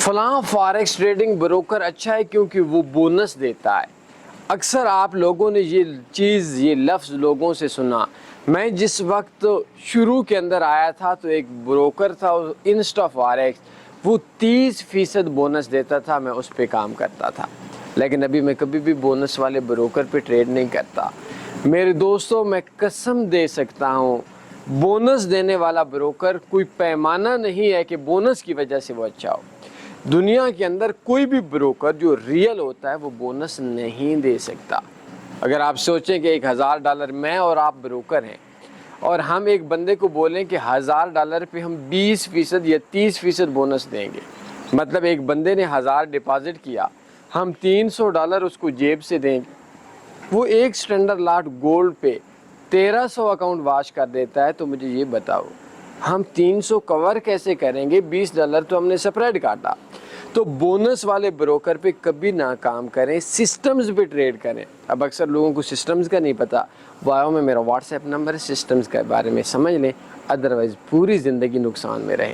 فلاں forex trading broker اچھا ہے کیونکہ وہ بونس دیتا ہے۔ اکثر آپ لوگوں نے یہ لفظ لوگوں سے سنا۔ میں جس وقت شروع کے اندر آیا تھا تو ایک بروکر تھا انسٹا فارکس، وہ 30% بونس دیتا تھا، میں اس پہ کام کرتا تھا، لیکن ابھی میں کبھی بھی بونس والے بروکر پہ ٹریڈ نہیں کرتا۔ میرے دوستوں، میں قسم دے سکتا ہوں بونس دینے والا بروکر کوئی پیمانہ نہیں ہے کہ بونس کی وجہ سے وہ اچھا ہو۔ دنیا کے اندر کوئی بھی بروکر جو ریئل ہوتا ہے وہ بونس نہیں دے سکتا۔ اگر آپ سوچیں کہ $1000 میں اور آپ بروکر ہیں اور ہم ایک بندے کو بولیں کہ $1000 پہ ہم 20% یا 30% بونس دیں گے، مطلب ایک بندے نے 1000 ڈپازٹ کیا، ہم $300 اس کو جیب سے دیں گے، وہ ایک سٹینڈرڈ لاٹ گولڈ پہ 1300 اکاؤنٹ واش کر دیتا ہے، تو مجھے یہ بتاؤ ہم 300 کور کیسے کریں گے؟ $20 تو ہم نے سپریٹ کاٹا۔ تو بونس والے بروکر پہ کبھی نہ کام کریں، سسٹمز پہ ٹریڈ کریں۔ اب اکثر لوگوں کو سسٹمز کا نہیں پتہ، بایو میں میرا واٹس ایپ نمبر ہے، سسٹمز کے بارے میں سمجھ لیں، ادروائز پوری زندگی نقصان میں رہیں۔